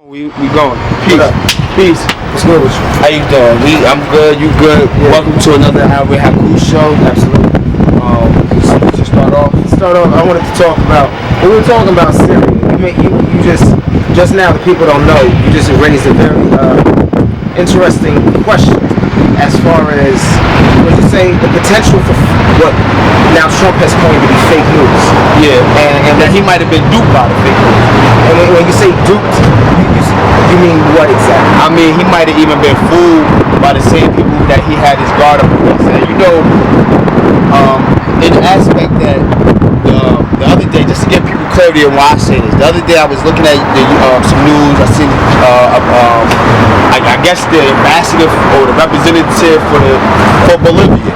We going. Peace. Peace. What's good with you? How you doing? I'm good. You good? Yeah. Welcome to another Highway Haku show. Absolutely. To start off, I wanted to talk about. We were talking about Syria. You just now. The people don't know. You just raised a very interesting question as far as what you say the potential for what now Trump has coined to be fake news. Yeah. And that he might have been duped by the fake news. And when you say duped, you mean what exactly? I mean, he might have even been fooled by the same people that he had his guard up against. And you know, in the aspect that the other day, just to give people clarity on why I say this, the other day I was looking at some news. I seen I guess the ambassador or the representative for Bolivia.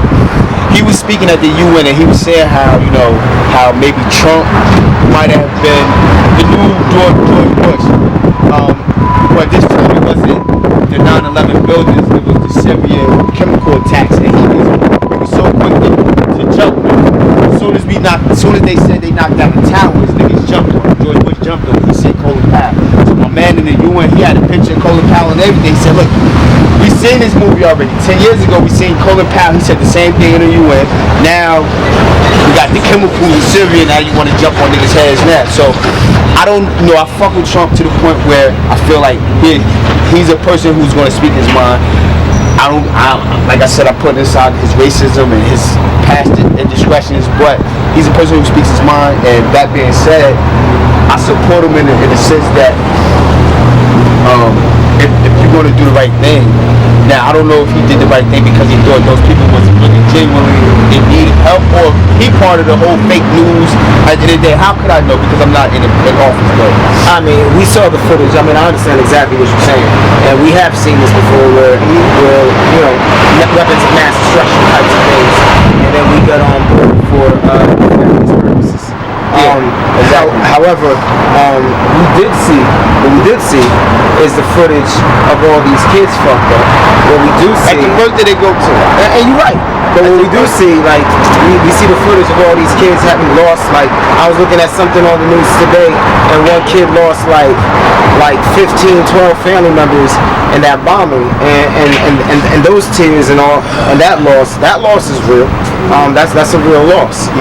He was speaking at the UN and he was saying how maybe Trump might have been the new George Bush. But this time it wasn't the 9/11 buildings, it was the Syrian chemical attacks, and he was so quick to jump. As soon as they said they knocked down the towers, niggas jumped on him. George Bush jumped on him. He said Colin Powell. So my man in the UN, he had a picture of Colin Powell and everything. He said, look, we seen this movie already. 10 years ago, we seen Colin Powell. He said the same thing in the UN. Now, we got the chemicals in Syria. Now you want to jump on niggas' heads now. So, I don't know. I fuck with Trump to the point where I feel like he's a person who's going to speak his mind. Like I said, I put aside his racism and his past indiscretions, but he's a person who speaks his mind. And that being said, I support him in the sense that if you're going to do the right thing. Now, I don't know if he did the right thing because he thought those people was really genuinely in need of help, or he part of the whole fake news. At the end of the day, how could I know? Because I'm not in office, though. I mean, we saw the footage. I mean, I understand exactly what you're saying, and we have seen this before, where weapons of mass destruction types of things, and then we got on board for nefarious purposes. Exactly. However, what we did see is the footage of all these kids fucked up. What we do see, at the birthday they go to, and you're right. But what we do see, like, we see the footage of all these kids having lost, like, I was looking at something on the news today, and one kid lost, like 15, 12 family members in that bombing, and those tears and all, and that loss is real. That's a real loss.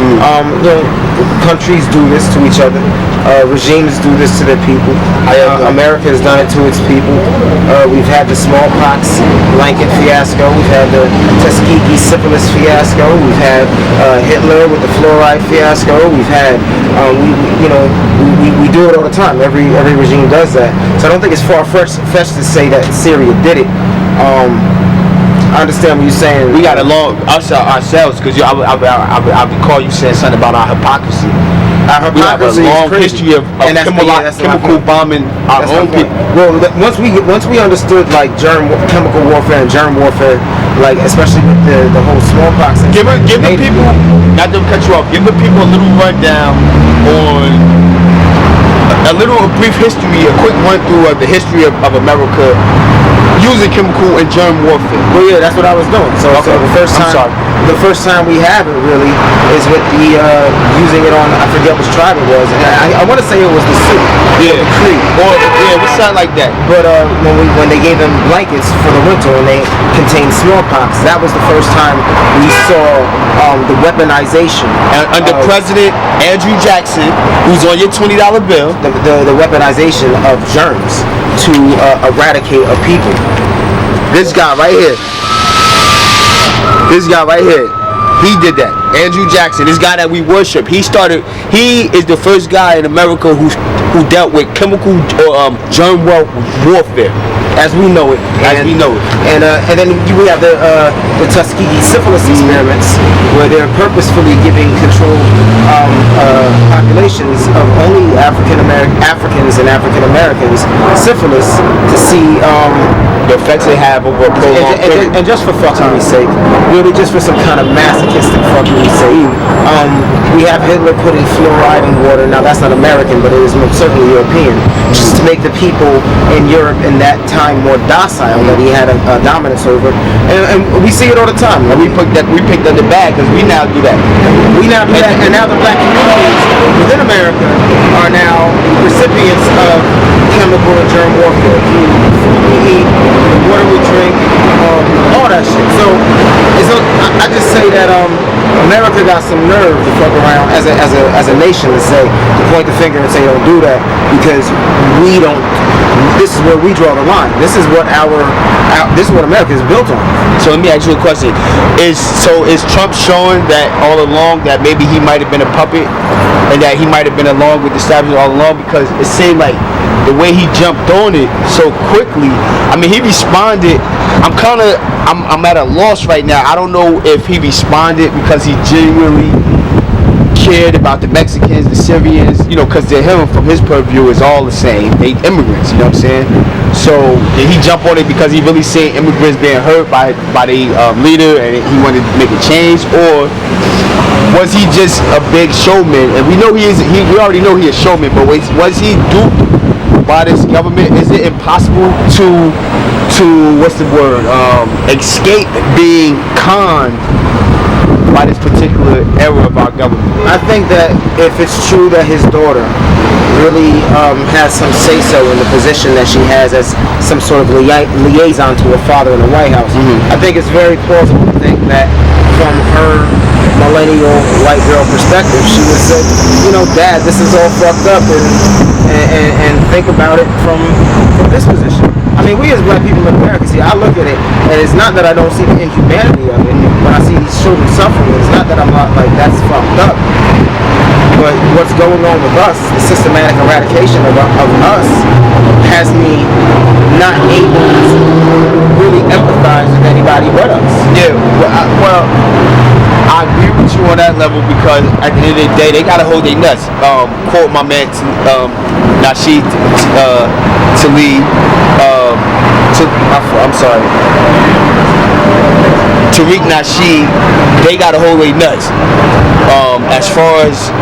Countries do this to each other. Regimes do this to their people. America has done it to its people. We've had the smallpox blanket fiasco. We've had the Tuskegee syphilis fiasco. We've had Hitler with the fluoride fiasco. We've had we do it all the time. Every regime does that. So I don't think it's far-fetched to say that Syria did it. I understand what you're saying. We got to log ourselves because I recall you saying something about our hypocrisy. Our hypocrisy we have a long is history of chemical bombing our own people. Well, once we understood like chemical warfare and germ warfare, like especially with the whole smallpox. Give the people, not to cut you off. Give the people a little rundown on a brief history, a quick run through of the history of America using chemical and germ warfare. Well, yeah, that's what I was doing. So the first time we have it really is with the using it on, I forget which tribe it was, and I want to say it was the Sioux, the Cree, it was something like that. But when they gave them blankets for the winter and they contained smallpox, that was the first time we saw the weaponization under President Andrew Jackson, who's on your $20 bill. The weaponization of germs to eradicate a people. This guy right here, he did that. Andrew Jackson, this guy that we worship, he is the first guy in America who dealt with chemical germ warfare as we know it. And then we have the Tuskegee syphilis experiments, where they're purposefully giving controlled populations of only Africans and African Americans syphilis to see the effects they have over a prolonged period. And just for fuckery's sake, really just for some kind of masochistic fuckery's sake, we have Hitler putting fluoride in water. Now that's not American, but it is most certainly European, just to make the people in Europe in that time more docile, that he had a dominance over. And we see it all the time. And we picked up the bag because we now do that. And now the black communities within America are now recipients of chemical and germ warfare through the food we eat, the water we drink, all that shit. So I just say that America got some nerve to fuck around as a nation to point the finger and say don't do that because we don't. This is where we draw the line. This is what this is what America is built on. So let me ask you a question: Is Trump showing that all along that maybe he might have been a puppet and that he might have been along with the establishment all along? Because it seemed like the way he jumped on it so quickly. I mean, he responded. I'm at a loss right now. I don't know if he responded because he genuinely cared about the Mexicans, the Syrians, because to him, from his purview, is all the same. They immigrants, you know what I'm saying? So did he jump on it because he really seen immigrants being hurt by the leader and he wanted to make a change, or was he just a big showman? And we know we already know he is a showman, but was he duped by this government? Is it impossible to what's the word? Escape being conned by this particular era of our government? I think that if it's true that his daughter really has some say-so in the position that she has as some sort of liaison to her father in the White House, I think it's very plausible to think that from her millennial white girl perspective, she would say, Dad, this is all fucked up, and think about it from this position. I mean, we as black people in America, see, I look at it, and it's not that I don't see the inhumanity of it. When I see these children suffering, it's not that I'm not like, that's fucked up. But what's going on with us, the systematic eradication of us, has me not able to really empathize with anybody but us. Yeah, well, I agree with you on that level because at the end of the day, they gotta hold their nuts. Quote my man Nasheed Tlaib. I'm sorry. Tariq Nasheed, they gotta hold their nuts. As far as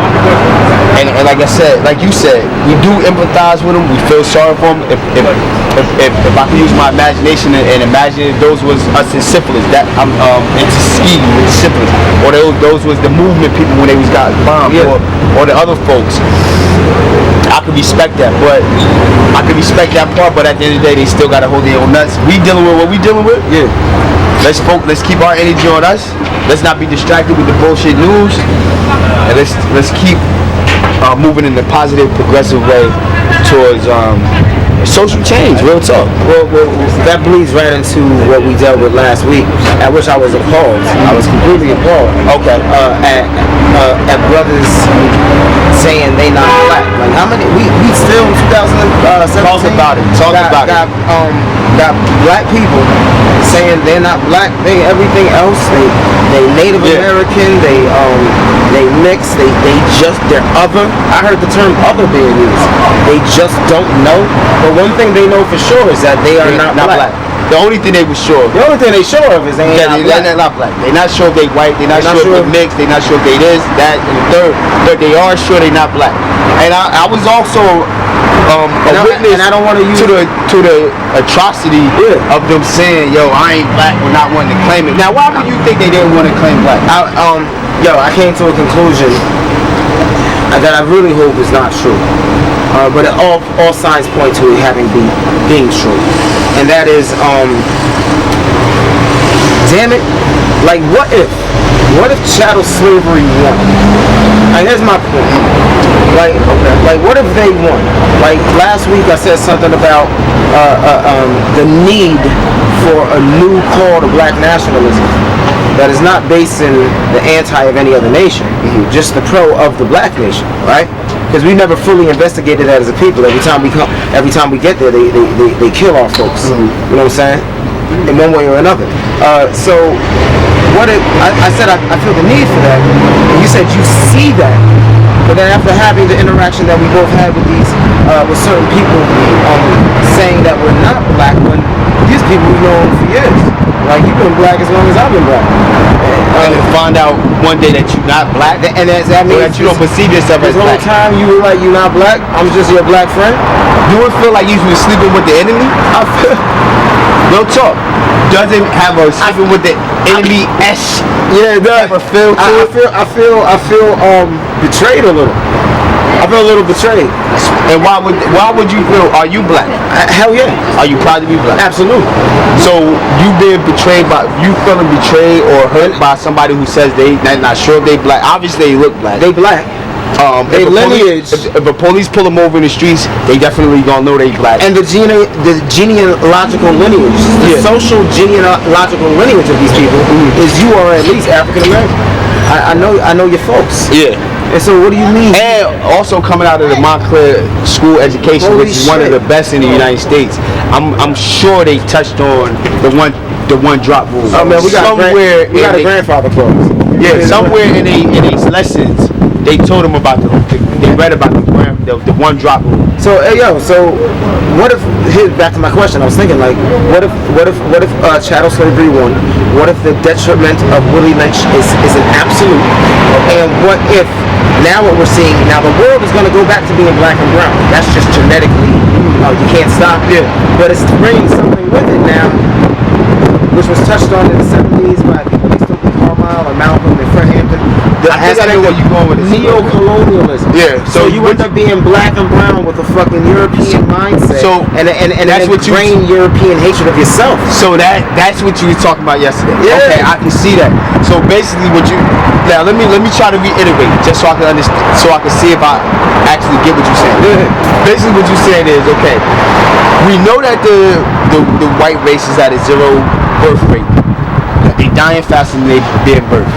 and like I said, like you said, we do empathize with them. We feel sorry for them. If I can use my imagination and imagine if those was us in syphilis, that I'm into ski with syphilis, or those was the movement people when they was got bombed, or the other folks. I could respect that, but I could respect that part. But at the end of the day, they still gotta hold their own nuts. We dealing with what we dealing with. Yeah. Let's keep our energy on us. Let's not be distracted with the bullshit news, and let's keep moving in a positive, progressive way towards social change. Real talk. Well, that bleeds right into what we dealt with last week, at which I was appalled. I was completely appalled. Okay. At brothers saying they not black. Like how many? We still in 2017. Talk about it. Got black people saying they're not black. They everything else. They Native American. They mix. They're other. I heard the term other being used. They just don't know. But one thing they know for sure is that they are not black. The only thing they were sure. The only thing they sure of is they ain't not black. They're not sure if they white. They're not sure if they mixed. They're not sure if they this, that, and the third. But they are sure they're not black. And I was also a witness and I don't want to use to the atrocity of them saying, "Yo, I ain't black," or not wanting to claim it. Now, why would you think they didn't want to claim black? I came to a conclusion that I really hope is not true. But all signs point to it being true, and that is, damn it, like what if chattel slavery won? Like here's my point. Like what if they won? Like last week I said something about the need for a new call to black nationalism that is not based in the anti of any other nation, just the pro of the black nation, right? Because we never fully investigated that as a people. Every time we get there, they kill our folks. You know what I'm saying? In one way or another. So what if I said I feel the need for that, and you said you see that, but then after having the interaction that we both had with these with certain people saying that we're not black, when these people we've known for years. Like you've been black as long as I've been black. And to find out one day that you're not black, and that means that you don't perceive yourself as black. The whole time you were like you're not black, I'm just your black friend. You would feel like you was sleeping with the enemy? I feel. Real talk. Doesn't have a sleeping with the enemy-esh. Yeah, it does. Feel to it? I feel betrayed a little. I feel a little betrayed. And why would you feel? Are you black? Hell yeah. Are you proud to be black? Absolutely. So you being betrayed by, you feeling betrayed or hurt by somebody who says they're not sure if they black. Obviously they look black. They black. They lineage. If a police pull them over in the streets, they definitely gonna know they black. And the genealogical lineage, the social genealogical lineage of these people is you are at least African American. I know your folks. Yeah. And so what do you mean? And also coming out of the Montclair school education, which is one of the best in the United States, I'm sure they touched on the one drop rule. Oh man, we got a grandfather clause. Yeah, somewhere in these lessons, they told them about they read about the one drop rule. So hey yo, so what if, back to my question, I was thinking like, what if chattel slavery won? What if the detriment of Willie Lynch is an absolute? And what if now what we're seeing, now the world is going to go back to being black and brown. That's just genetically, you can't stop it. But it's bringing something with it now, which was touched on in the 70s by people like Stokely Carlisle and Malcolm and Fred Hampton. I think I know where you're going with this. Neo-colonialism. Yeah. So you end up being black and brown with a fucking European mindset. And that's what brain European hatred of yourself. So that's what you were talking about yesterday. Yeah. Okay, I can see that. So basically, now let me try to reiterate just so I can understand, so I can see if I actually get what you're saying. Yeah. Basically, what you're saying is, okay, we know that the white race is at a 0 birth rate. That they dying faster than they give birth.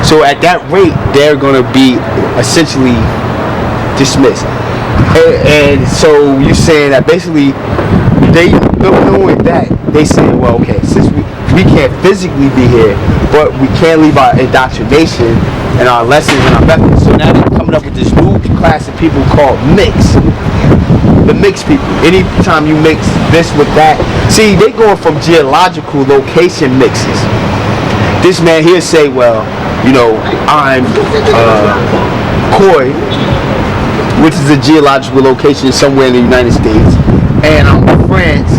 So at that rate, they're gonna be essentially dismissed. And so you're saying that basically they knowing that they saying, well, okay, since we can't physically be here, but we can't leave our indoctrination and our lessons and our methods. So now they're coming up with this new class of people called mix. The mixed people. Anytime you mix this with that, see, they going from geological location mixes. This man here say, well, you know, I'm Coy, which is a geological location somewhere in the United States, and I'm France.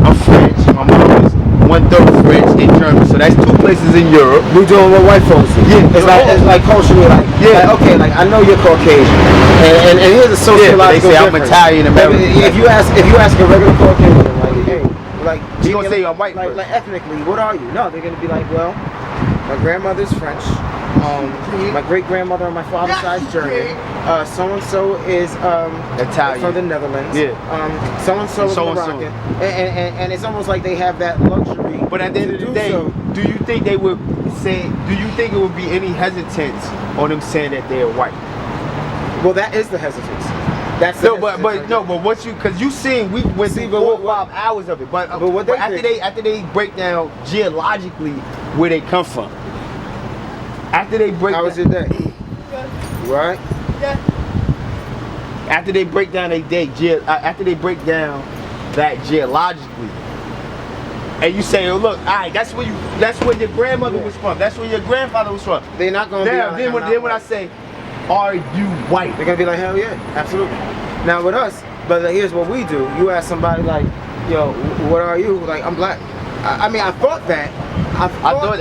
I'm French. My mom is 1/3 French and German, so that's 2 places in Europe. We doing what white folks do. Yeah, it's like culturally, like, yeah, like, okay, like I know you're Caucasian, and here's a sociological they say difference. I'm Italian American. If you ask a regular Caucasian, like, hey, like, you gonna say I'm white? Like ethnically, what are you? No, they're gonna be like, well, my grandmother's French. My great grandmother on my father's side is German. So and so is Italian from the Netherlands. Yeah. So and so is Moroccan. And it's almost like they have that luxury. But at the end of the day, do you think they would say? Do you think it would be any hesitance on them saying that they're white? Well, that is the hesitance. That's no, but once you, because you seen we went through 4 or 5 hours of it, but what they after they break down geologically where they come from. After they break, how was your day? Right? Yeah. After they break down their day, after they break down that geologically, and you say, oh look, alright, that's where your grandmother was from. That's where your grandfather was from. They're not gonna be like, then when I say, are you white? They're gonna be like, hell yeah, absolutely. Now with us, but here's what we do. You ask somebody like, yo, what are you? Like, I'm black. I mean, I thought that. I thought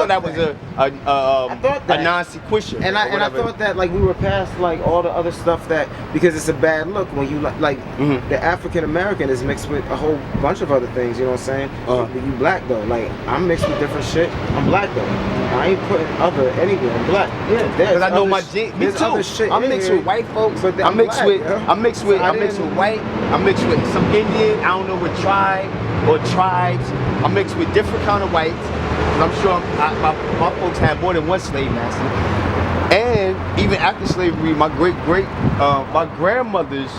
that was a non sequitur. And I thought that like we were past like all the other stuff that, because it's a bad look when you like the African American is mixed with a whole bunch of other things. You know what I'm saying? You black though. Like I'm mixed with different shit. I'm black though. I ain't putting other anywhere. I'm black. Yeah, because I know my gene. Me too. I'm mixed with white folks. But I'm mixed with white. I'm mixed with some Indian. I don't know what tribe or tribes. I'm mixed with different kind of whites. I'm sure my folks had more than one slave master. And even after slavery, my my grandmother's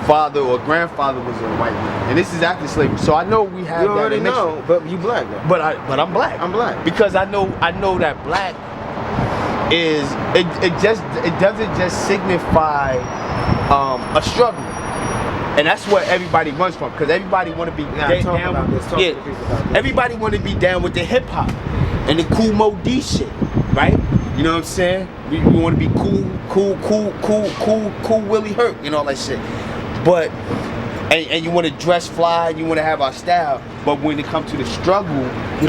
father or grandfather was a white man, and this is after slavery. So I know we have that. You already know, but you black though. But I'm black. I'm black because I know that black is it doesn't just signify a struggle. And that's what everybody runs from, because everybody want to be down. Everybody want to be down with the hip hop and the cool Mo D shit, right? You know what I'm saying? We want to be cool Willie Hurt and all that shit. But and you want to dress fly, and you want to have our style, but when it comes to the struggle,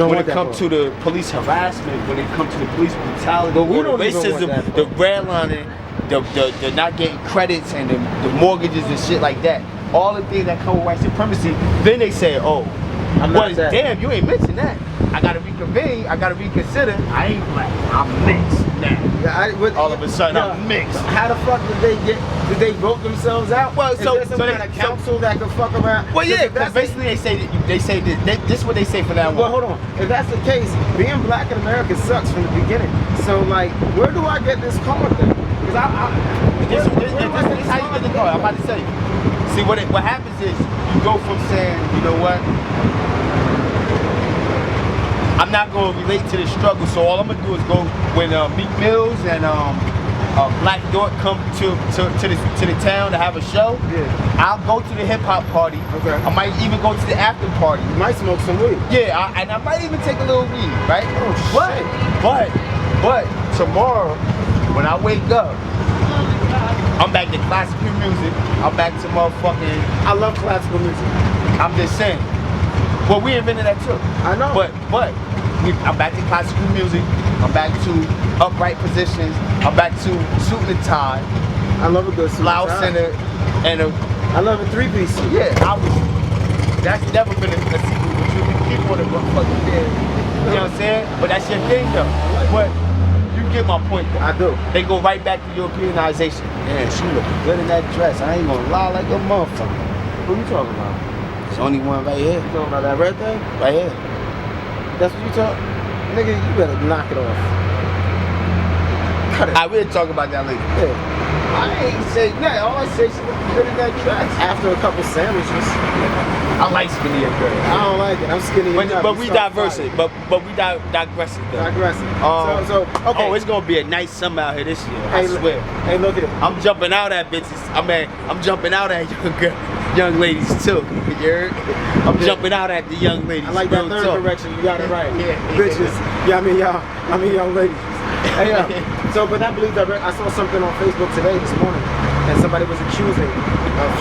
when it comes to the police harassment, when it comes to the police brutality, but we or the don't even want racism, that, the redlining, the not getting credits, and the mortgages and shit like that, all the things that come with white supremacy, then they say, oh, damn, you ain't mentioned that. I gotta reconvene, I gotta reconsider. I ain't black, I'm mixed now. Yeah, all of a sudden, I'm mixed. How the fuck did they vote themselves out? Well, is there some kind of council that can fuck around? Well, yeah, because basically they say this is what they say for that one. Well, hold on. If that's the case, being black in America sucks from the beginning. So, like, where do I get this card then? Because this is how you get the card. I'm about to tell you. See, what happens is you go from saying, you know what, I'm not going to relate to the struggle, so all I'm going to do is go when Meek Mills and Black Dot come to the town to have a show. Yeah. I'll go to the hip hop party. Okay. I might even go to the after party. You might smoke some weed. Yeah, and I might even take a little weed, right? Oh, but tomorrow when I wake up, I'm back to classical music. I'm back to motherfucking. I love classical music. I'm just saying. Well, we invented that too. I know. But I'm back to classical music. I'm back to upright positions. I'm back to suit and tie. I love a good suit and tie. And a. I love a 3-piece suit. Yeah, that's never been a secret with you. You keep on the motherfucking thing. You know what I'm saying? But that's your thing though. But you get my point though. I do. They go right back to Europeanization. Man, she look good in that dress. I ain't gonna lie like a motherfucker. Who you talking about? It's the only one right here. You talking about that red thing? Right here. That's what you talk? Nigga, you better knock it off. Cut it. I will talk about that later. Yeah. I ain't say nothing. All I say is she look good in that dress. After a couple sandwiches. I like skinnier girls. I don't like it. I'm skinny enough. But we diversity. But we digressing though. Digressing. Okay. Oh, it's gonna be a nice summer out here this year. I swear. Hey, look at it. I'm jumping out at bitches. I'm jumping out at young ladies too. You heard? I'm jumping out at the young ladies. I like that third correction. You got it right. Yeah. Bitches. Yeah, I mean young ladies. Hey, but I believe that I saw something on Facebook today, this morning, and somebody was accusing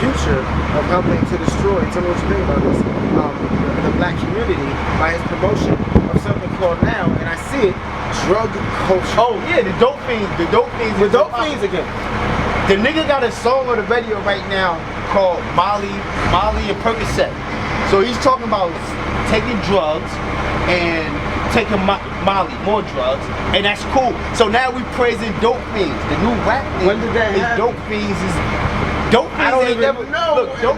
Future of helping to destroy, tell me what you think about this, the black community by his promotion of something called now, and I see it, drug culture. Oh yeah, the dope fiends. The dope fiends again. The nigga got a song on the radio right now called Molly and Percocet. So he's talking about taking drugs and taking Molly, more drugs, and that's cool. So now we praising dope fiends. The new rap thing. When did that happen? Dope fiends ain't never. No, look, dope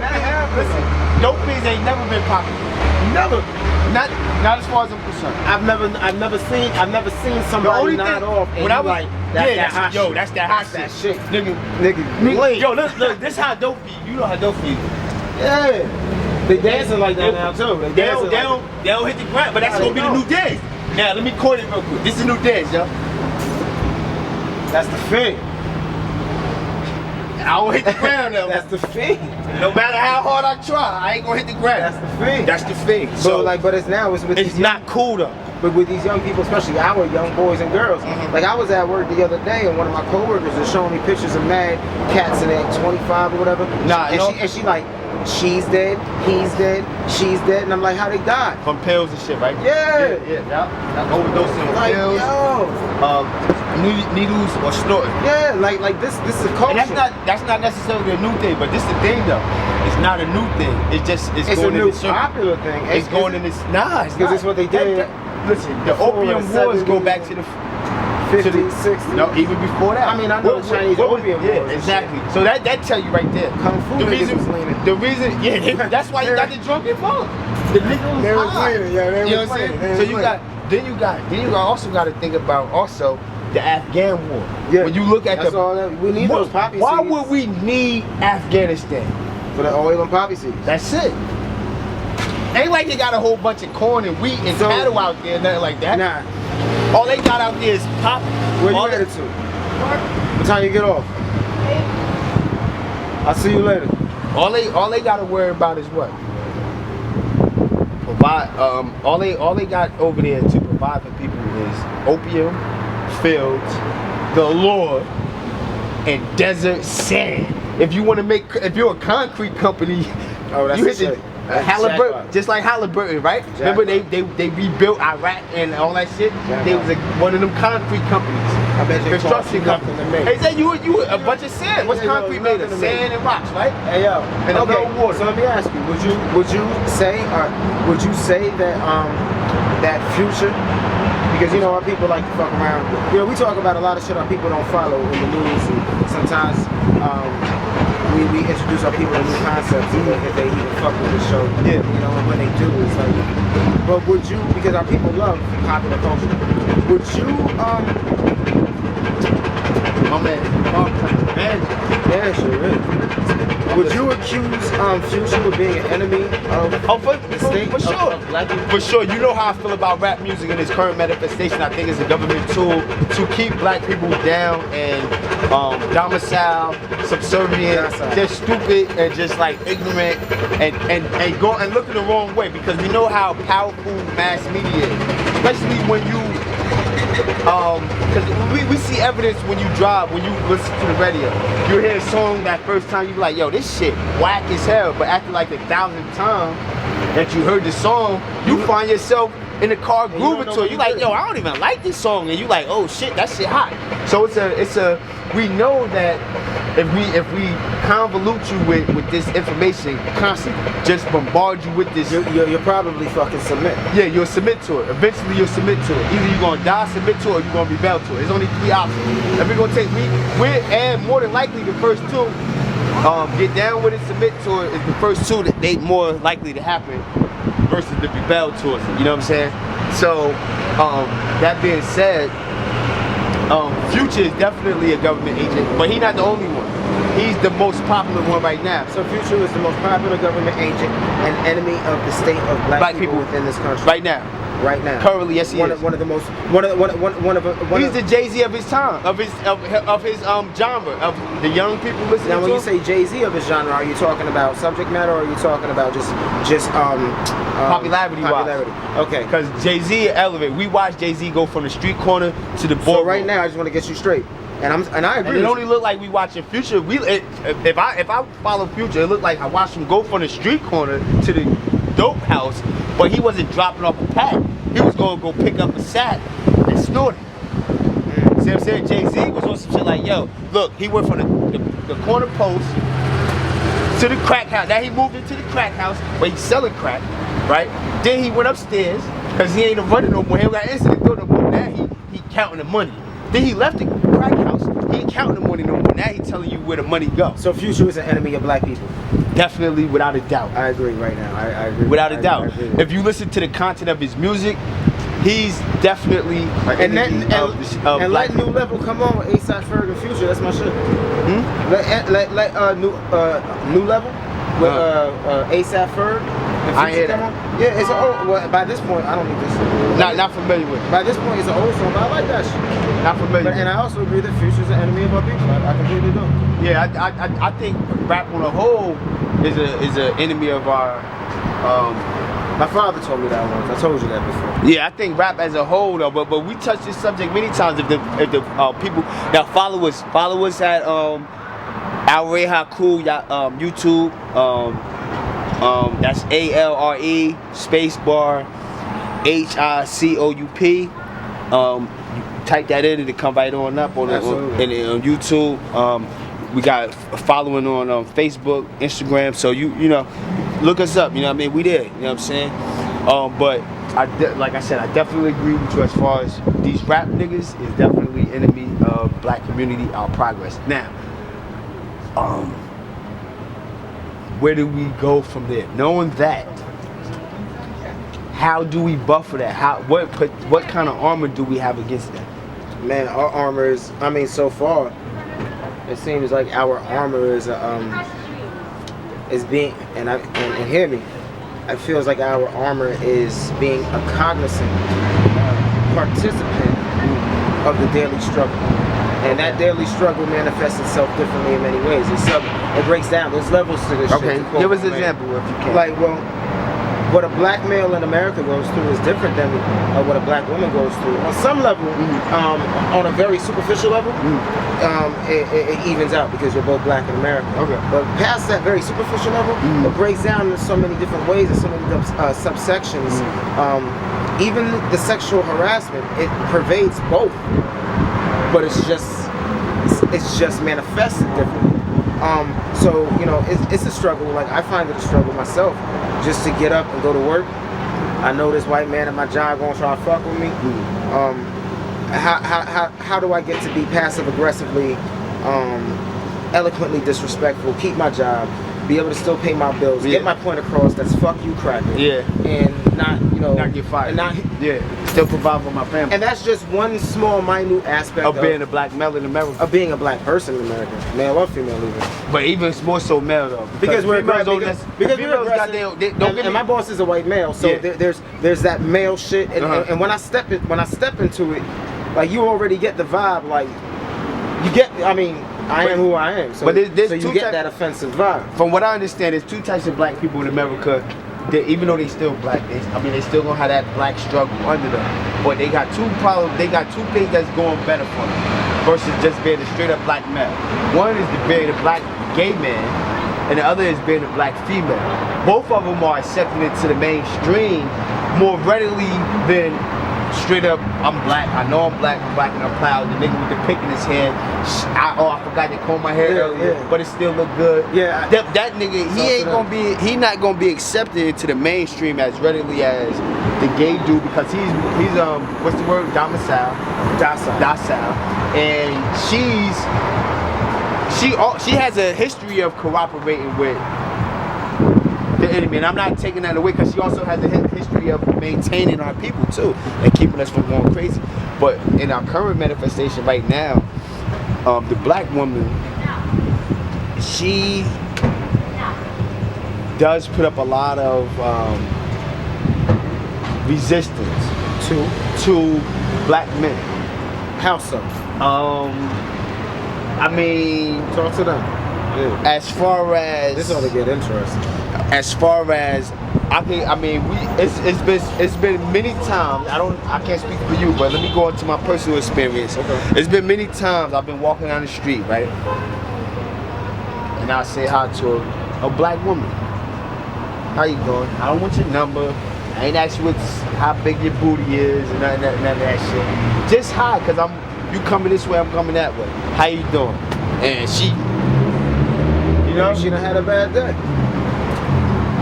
fiends ain't never been popular. Never. Not as far as I'm concerned. I've never seen somebody nod off and when I was like that's that hot shit. Nigga. Yo, look, this how dope fiends. You know how dope fiends. Yeah. They dancing like that now too. They don't hit the ground, but that's gonna be the new dance. Now let me quote it real quick. This is the new dance, yo. That's the thing. I don't hit the ground now. That's the thing. No matter how hard I try, I ain't gonna hit the ground. That's the thing. That's the thing. So but it's with it's not cool though. But with these young people, especially our young boys and girls, like I was at work the other day and one of my coworkers was showing me pictures of mad cats in there, 25 or whatever. And she like, she's dead, he's dead, she's dead, and I'm like, how they died? From pills and shit, right? Yeah. Overdosing on like, pills. Needles or snorting. Yeah, like this is culture. And that's not necessarily a new thing, but this is the thing though. It's not a new thing. It's going a new in this popular thing. It's going in this. Nah, it's because it's what they did. Listen, the opium wars go back to the 50s, 60s. No, even before that. I mean, I know the Chinese opium wars. Yeah, exactly. So that tell you right there. Kung Fu niggas was leaning. The reason, that's why you got the drunken funk. The nigga they was leaning, yeah, they you know was what I'm saying? leaning. So you also got to think about also the Afghan war. Yeah. When you look at we need those poppy seeds. Why would we need Afghanistan? For the oil and poppy seeds. That's it. Ain't like they got a whole bunch of corn and wheat and cattle out there, nothing like that. Nah. All they got out there is poppy. Where you headed to? What time you get off? I'll see you later. All they gotta worry about is what? Provide all they got over there to provide for people is opium, fields, the Lord, and desert sand. If you're a concrete company, Oh, that's you hit the the Halliburton, just like Halliburton, right? Remember they rebuilt Iraq and all that shit. They was one of them concrete companies, construction companies. They said you a bunch of sand. What's concrete made of? Sand and rocks, right? Hey yo, and okay. Water. So let me ask you: would you say that that Future? Because you know our people like to fuck around. You know we talk about a lot of shit our people don't follow in the news, and sometimes we introduce our people to new concepts, even if they even fuck with the show. Yeah. You know, and when they do, it's like. But would you? Because our people love popular culture. Would you? My man, yeah, sure is. Would you accuse Future of being an enemy of the state? For sure. Of black people? For sure. You know how I feel about rap music in its current manifestation. I think it's a government tool to keep black people down and domicile, subservient, just stupid and just like ignorant and go and look in the wrong way, because we know how powerful mass media is. Especially when you because we see evidence when you drive, when you listen to the radio. You hear a song that first time, you be like, yo, this shit whack as hell. But after like the 1,000th time that you heard the song, you find yourself in the car grooving to it. You like, yo, I don't even like this song. And you like, oh shit, that shit hot. So we know that if we convolute you with this information constantly, just bombard you with this, you'll probably fucking submit. Yeah, you'll submit to it. Eventually you'll submit to it. Either you're gonna die, submit to it, or you're gonna rebel to it. There's only 3 options. And we're gonna take and more than likely the first two, get down with it, submit to it, is the first two that they more likely to happen versus the rebel towards it. You know what I'm saying? So that being said, Future is definitely a government agent, but he's not the only one. He's the most popular one right now. So Future is the most popular government agent and enemy of the state of black people within this country. Right now. Right now. Currently, yes, he is. One of the most. He's the Jay-Z of his time, of his genre, of the young people listening. Now, when to you say Jay-Z of his genre, are you talking about subject matter, or are you talking about just popularity? Okay. Because Jay-Z elevate. We watched Jay-Z go from the street corner to the boardroom. So right now, I just want to get you straight. And I agree. And it only look like we watching Future. If I follow Future, it looked like I watched him go from the street corner to the dope house, but he wasn't dropping off a pack. He was gonna go pick up a sack and snort it. See what I'm saying? Jay-Z was on some shit like, yo, look, he went from the corner post to the crack house. Now he moved into the crack house where he's selling crack, right? Then he went upstairs because he ain't running no more. He ain't got incident no more. Now he counting the money. Then he left the crack house. He ain't counting the money no more. Now he telling you where the money goes. So Future is an enemy of black people. Definitely, without a doubt. I agree right now. I agree. Without a doubt. If you listen to the content of his music, he's definitely and let New Level come on with A$AP Ferg and Future. That's my shit. Let New Level with A$AP Ferg. I hear that. Yeah, it's an old. Well, by this point, I don't need this. Not familiar with it. By this point, it's an old song, but I like that shit. Not familiar. And I also agree that Future's an enemy of our people. I completely do. Yeah, I think rap on the whole is an enemy of our. My father told me that once. I told you that before. Yeah, I think rap as a whole though, but we touched this subject many times. If the people that follow us at Al Ray Haku YouTube. That's ALRE #HICOUP. Type that in and it come right on up on YouTube. We got a following on Facebook, Instagram. So you know, look us up. You know what I mean? We there. You know what I'm saying? But like I said, I definitely agree with you as far as these rap niggas is definitely enemy of black community, our progress. Now, where do we go from there? Knowing that, how do we buffer that? What kind of armor do we have against that? Man, our armor is. I mean, so far, it seems like our armor is being and hear me. It feels like our armor is being a cognizant participant of the daily struggle. And that daily struggle manifests itself differently in many ways. It breaks down. There's levels to this shit. Okay, give us an example if you can. Like, well, what a black male in America goes through is different than what a black woman goes through. On some level, on a very superficial level, it evens out because you're both black in America. Okay. But past that very superficial level, it breaks down in so many different ways and so many subsections. Even the sexual harassment, it pervades both, but it's just manifested differently. So you know, it's a struggle. Like I find it a struggle myself, just to get up and go to work. I know this white man at my job gonna try to fuck with me. How do I get to be passive aggressively, eloquently disrespectful, keep my job, be able to still pay my bills, get my point across? That's fuck you, cracker. Yeah. And not, you know, not get fired. And not, still provide for my family. And that's just one small, minute aspect of being a black male in America. Of being a black person in America, male or female even. But even more so male though. Because we're females because females we're got and my boss is a white male, so there's that male shit, and when I step into it, like you already get the vibe, like you get. I mean, I am who I am, so, but there's so you get that offensive vibe. From what I understand, there's two types of black people in America. Even though they still black, they still gonna have that black struggle under them. But they got two problems. They got two things that's going better for them versus just being a straight up black male. One is being a black gay man, and the other is being a black female. Both of them are accepted into the mainstream more readily than straight up, I'm black, I know I'm black and I'm proud. The nigga with the pick in his hand, I forgot to comb my hair earlier, but it still look good. Yeah, that nigga, he not gonna be accepted into the mainstream as readily as the gay dude, because he's what's the word, docile, and she has a history of cooperating with the enemy, and I'm not taking that away, because she also has a history of maintaining our people too and keeping us from going crazy. But in our current manifestation right now, the black woman, she does put up a lot of resistance to black men. How so? I mean, talk to them. Yeah. As far as this ought to get interesting. As far as it's been many times. I can't speak for you, but let me go into my personal experience. Okay. It's been many times I've been walking down the street, right, and I say hi to a black woman. How you doing? I don't want your number. I ain't ask you how big your booty is and none of that shit. Just hi, cause you coming this way, I'm coming that way. How you doing? And she, you know, she done had a bad day.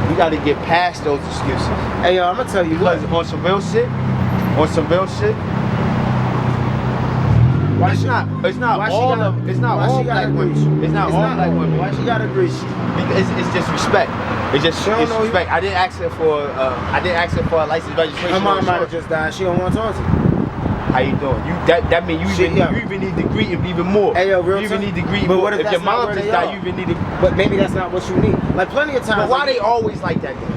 We got to get past those excuses. Hey yo, I'm gonna tell you what. On some real shit. It's not all black women. It's not all black women. Why she gotta agree? It's just respect. It's just respect. I didn't ask her for a license registration. Her mom might have just died. She don't want to talk to you. How you doing? That mean you even need to greet him even more. Hey yo, real you even need to greet him more. But what if your mom just died? You even need to. But maybe that's not what you need. Like plenty of times. But why they always like that then?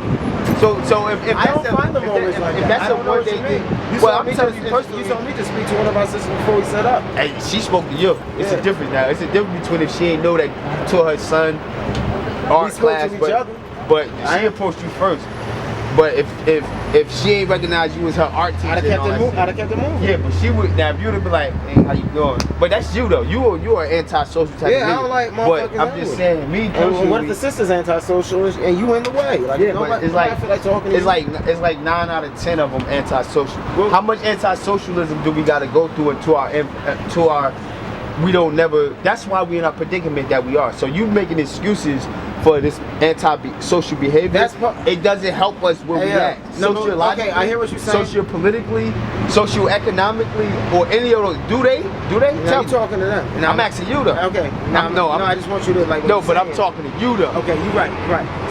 So if I don't find them always like that. That's a word they mean. Well, I'm telling you personally. You told me to speak to one of our sisters before we set up. Hey, she spoke to you. It's a difference now. It's a difference between if she ain't know that you taught her son art class, but she approached you first. But if she ain't recognized you as her art teacher, I'd have kept it moving. Yeah, but she would. Now, if you'd have been like, "Hey, how you doing?" But that's you though. You are antisocial type of nigga. Yeah, I don't like motherfuckers. But I'm just saying, me personally. And what if the sister's antisocial and you in the way? Like, yeah, but it's like, I feel like talking. It's like 9 out of 10 of them antisocial. How much antisocialism do we got to go through into our? We don't never. That's why we in our predicament that we are. So you making excuses for this anti-social behavior, it doesn't help us where we at. Sociologically, okay, I hear what you're saying. Sociopolitically, socioeconomically, or any of those. Do they? Now you talking to them. Now, I'm asking you though. Okay. I just want you to like. No, but I'm talking to you though. Okay, you're right.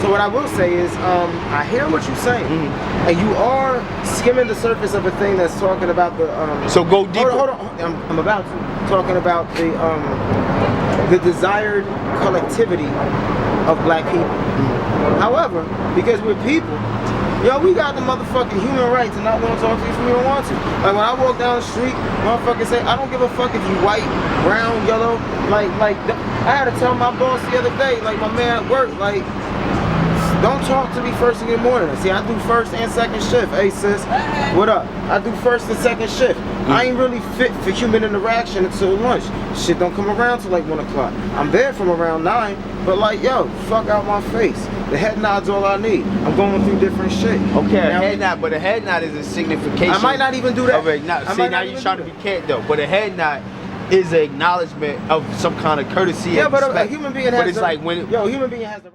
So what I will say is, I hear what you're saying, and you are skimming the surface of a thing that's talking about the. So go deeper. Hold on. I'm about to talking about the desired collectivity of black people. However, because we're people, we got the motherfucking human right to not want to talk to you if we don't want to. Like when I walk down the street, motherfuckers say, I don't give a fuck if you white, brown, yellow. Like I had to tell my boss the other day, like my man at work, like, don't talk to me first thing in the morning. See, I do first and second shift. Hey sis, what up? I do first and second shift. I ain't really fit for human interaction until lunch. Shit don't come around till like 1 o'clock. I'm there from around 9, but like, yo, fuck out my face. The head nod's all I need. I'm going through different shit. Okay, a head nod, but a head nod is a signification. I might not even do that. Of a, see, now you're trying to be cant though. But a head nod is an acknowledgement of some kind of courtesy. Yeah, and but respect. a human being has. But it's like when human being has the